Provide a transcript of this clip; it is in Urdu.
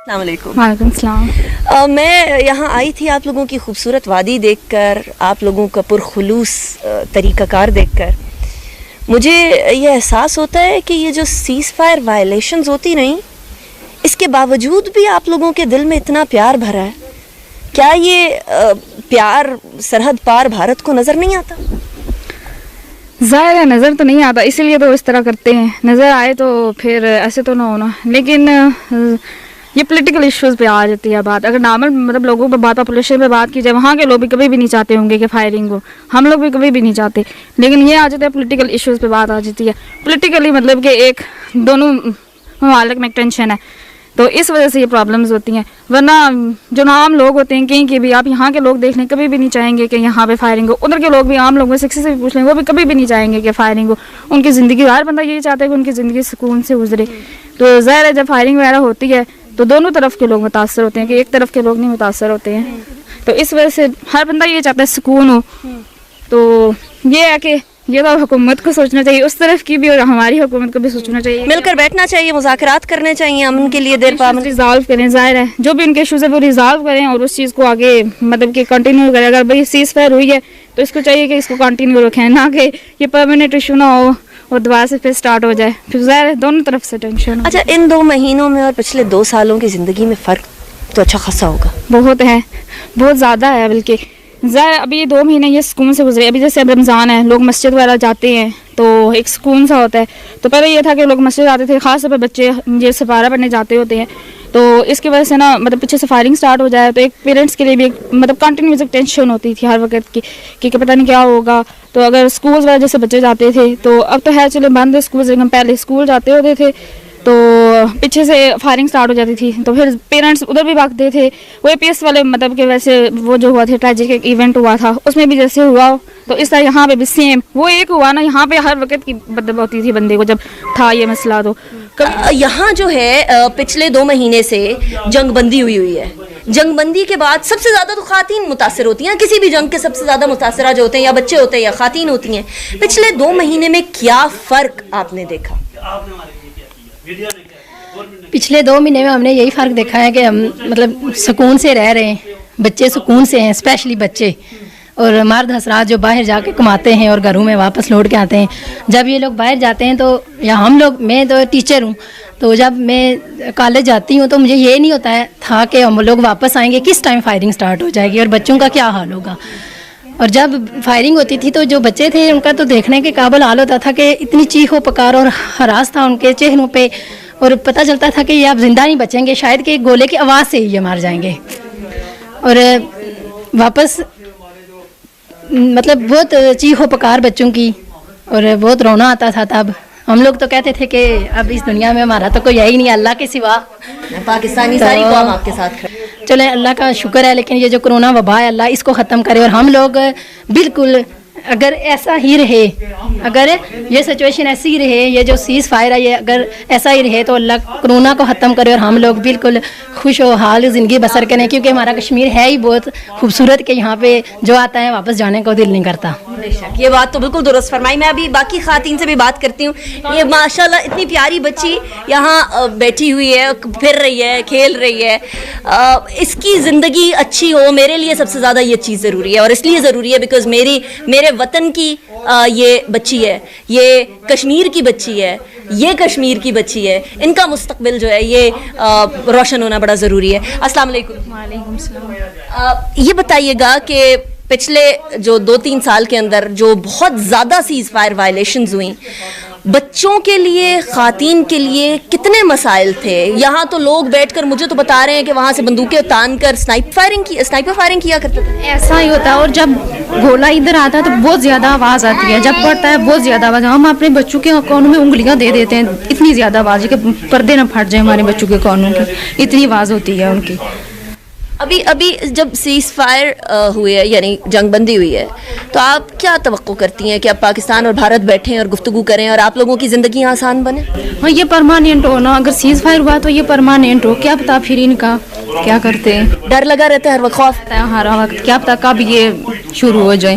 السلام علیکم. وعلیکم السلام. میں یہاں آئی تھی آپ لوگوں کی خوبصورت وادی دیکھ کر, آپ لوگوں کا پرخلوص طریقہ کار دیکھ کر مجھے یہ احساس ہوتا ہے کہ یہ جو سیز فائر وائلیشنز ہوتی رہیں, اس کے باوجود بھی آپ لوگوں کے دل میں اتنا پیار بھرا ہے. کیا یہ پیار سرحد پار بھارت کو نظر نہیں آتا؟ ظاہر ہے نظر تو نہیں آتا, اسی لیے تو اس طرح کرتے ہیں. نظر آئے تو پھر ایسے تو نہ ہونا, لیکن یہ پولیٹیکل ایشوز پہ آ جاتی ہے بات. اگر نارمل مطلب لوگوں پہ بات, پاپولیشن پہ بات کی جائے, وہاں کے لوگ بھی کبھی بھی نہیں چاہتے ہوں گے کہ فائرنگ ہو, ہم لوگ بھی کبھی بھی نہیں چاہتے. لیکن یہ آ جاتا ہے پولیٹیکل ایشوز پہ بات آ جاتی ہے. پولیٹیکلی مطلب کہ ایک دونوں ممالک میں ٹینشن ہے, تو اس وجہ سے یہ پرابلمز ہوتی ہیں. ورنہ جو عام لوگ ہوتے ہیں کہیں کے بھی, آپ یہاں کے لوگ دیکھ لیں, کبھی بھی نہیں چاہیں گے کہ یہاں پہ فائرنگ ہو. ادھر کے لوگ بھی, عام لوگوں سے بھی پوچھ لیں, وہ بھی کبھی بھی نہیں چاہیں گے کہ فائرنگ ہو. ان کی زندگی, ہر بندہ یہی چاہتا ہے کہ ان کی زندگی سکون سے گزرے. تو ظاہر ہے جب فائرنگ وغیرہ ہوتی ہے تو دونوں طرف کے لوگ متاثر ہوتے ہیں, کہ ایک طرف کے لوگ نہیں متاثر ہوتے ہیں. تو اس وجہ سے ہر بندہ یہ چاہتا ہے سکون ہو. تو یہ ہے کہ یہ تو حکومت کو سوچنا چاہیے اس طرف کی بھی, اور ہماری حکومت کو بھی سوچنا چاہیے, مل کر بیٹھنا چاہیے, مذاکرات کرنے چاہیے, امن کے لیے دیر پامن ریزالو کریں. ظاہر ہے جو بھی ان کے ایشوز ہے وہ ریزالو کریں, اور اس چیز کو آگے مطلب کہ کنٹینیو کریں. اگر بھائی سیز فائر ہوئی ہے تو اس کو چاہیے کہ اس کو کنٹینیو رکھیں, نہ کہ یہ پرماننٹ ایشو نہ ہو اور دوبارہ سے پھر سٹارٹ ہو جائے. پھر ظاہر ہے دونوں طرف سے ٹینشن. اچھا, ان 2 مہینوں میں اور پچھلے 2 سالوں کی زندگی میں فرق تو اچھا خاصا ہوگا. بہت ہے, بہت زیادہ ہے بلکہ. ظاہر ابھی یہ 2 مہینے یہ سکون سے گزرے. ابھی جیسے اب رمضان ہے, لوگ مسجد وغیرہ جاتے ہیں تو ایک سکون سا ہوتا ہے. تو پہلے یہ تھا کہ لوگ مسجد آتے تھے, خاص طور پہ بچے یہ سپارہ پڑھنے جاتے ہوتے ہیں, تو اس کی وجہ سے نا مطلب پیچھے سے فائرنگ سٹارٹ ہو جائے تو ایک پیرنٹس کے لیے بھی ایک مطلب کنٹینیوس ایک ٹینشن ہوتی تھی ہر وقت کی کہ پتہ نہیں کیا ہوگا. تو اگر اسکولز وغیرہ جیسے بچے جاتے تھے, تو اب تو ہے چلے بند ہے اسکولز, لیکن پہلے اسکول جاتے ہوتے تھے تو پیچھے سے فائرنگ سٹارٹ ہو جاتی تھی, تو پھر پیرنٹس ادھر بھی بھاگتے تھے. وہ اے پی ایس والے مطلب کہ ویسے وہ جو ہوا تھا ٹریجک ایک ایونٹ ہوا تھا, اس میں بھی جیسے ہوا ہو تو اس طرح یہاں پہ بھی سیم وہ ایک ہوا نا. یہاں پہ ہر وقت کی مطلب ہوتی تھی بندے کو جب تھا یہ مسئلہ. تو یہاں جو ہے پچھلے 2 مہینے سے جنگ بندی ہوئی ہے. جنگ بندی کے بعد سب سے زیادہ تو خواتین متاثر ہوتی ہیں. کسی بھی جنگ کے سب سے زیادہ متاثرہ جو ہوتے ہیں یا بچے ہوتے ہیں یا خواتین ہوتی ہیں. پچھلے 2 مہینے میں کیا فرق آپ نے دیکھا؟ پچھلے 2 مہینے میں ہم نے یہی فرق دیکھا ہے کہ ہم مطلب سکون سے رہ رہے ہیں, بچے سکون سے ہیں, اسپیشلی بچے. اور مرد حضرات جو باہر جا کے کماتے ہیں اور گھروں میں واپس لوٹ کے آتے ہیں. جب یہ لوگ باہر جاتے ہیں تو یا ہم لوگ, میں تو ٹیچر ہوں, تو جب میں کالج جاتی ہوں تو مجھے یہ نہیں ہوتا ہے تھا کہ ہم لوگ واپس آئیں گے, کس ٹائم فائرنگ سٹارٹ ہو جائے گی اور بچوں کا کیا حال ہوگا. اور جب فائرنگ ہوتی تھی تو جو بچے تھے ان کا تو دیکھنے کے قابل حال ہوتا تھا کہ اتنی چیخ و پکار اور ہراس تھا ان کے چہروں پہ, اور پتہ چلتا تھا کہ یہ آپ زندہ نہیں بچیں گے, شاید کہ گولے کی آواز سے ہی یہ مار جائیں گے. اور واپس مطلب بہت چیخ و پکار بچوں کی, اور بہت رونا آتا تھا. تب ہم لوگ تو کہتے تھے کہ اب اس دنیا میں ہمارا تو کوئی ہے ہی نہیں اللہ کے سوا, پاکستانی ساری قوم آپ کے ساتھ کھڑی. چلے اللہ کا شکر ہے, لیکن یہ جو کرونا وبا ہے اللہ اس کو ختم کرے. اور ہم لوگ بالکل اگر ایسا ہی رہے, اگر یہ سچویشن ایسی ہی رہے, یہ جو سیز فائر ہے یہ اگر ایسا ہی رہے تو اللہ کرونا کو ختم کرے اور ہم لوگ بالکل خوش و حال زندگی بسر کریں. کیونکہ ہمارا کشمیر ہے ہی بہت خوبصورت کہ یہاں پہ جو آتا ہے واپس جانے کو دل نہیں کرتا. یہ بات تو بالکل درست فرمائی. میں ابھی باقی خواتین سے بھی بات کرتی ہوں. یہ ماشاءاللہ اتنی پیاری بچی یہاں بیٹھی ہوئی ہے, پھر رہی ہے, کھیل رہی ہے. اس کی زندگی اچھی ہو, میرے لیے سب سے زیادہ یہ چیز ضروری ہے. اور اس لیے ضروری ہے بیکاز میرے وطن کی یہ بچی ہے, یہ کشمیر کی بچی ہے, یہ کشمیر کی بچی ہے. ان کا مستقبل جو ہے یہ روشن ہونا بڑا ضروری ہے. السلام علیکم. وعلیکم السلام. یہ بتائیے گا کہ پچھلے جو 2-3 سال کے اندر جو بہت زیادہ سیز فائر وائلیشنز ہوئیں, بچوں کے لیے, خواتین کے لیے کتنے مسائل تھے؟ یہاں تو لوگ بیٹھ کر مجھے تو بتا رہے ہیں کہ وہاں سے بندوقیں تان کر سنائپر فائرنگ کیا کرتے تھے. ایسا ہی ہوتا ہے, اور جب گولا ادھر آتا ہے تو بہت زیادہ آواز آتی ہے, جب پڑتا ہے بہت زیادہ آواز. ہم اپنے بچوں کے کانوں میں انگلیاں دے دیتے ہیں, اتنی زیادہ آواز ہے کہ پردے نہ پھٹ جائیں ہمارے بچوں کے کانوں کی, اتنی آواز ہوتی ہے ان کی. ابھی جب سیز فائر ہوئے ہے یعنی جنگ بندی ہوئی ہے, تو آپ کیا توقع کرتی ہیں کہ اب پاکستان اور بھارت بیٹھیں اور گفتگو کریں اور آپ لوگوں کی زندگی آسان بنے؟ ہاں, یہ پرماننٹ ہو نا, اگر سیز فائر ہوا تو یہ پرماننٹ ہو. کیا پتا پھر ان کا کیا کرتے ہیں, ڈر لگا رہتا ہے ہر وقت, خوف ہر وقت, کیا پتا کب یہ شروع ہو جائے.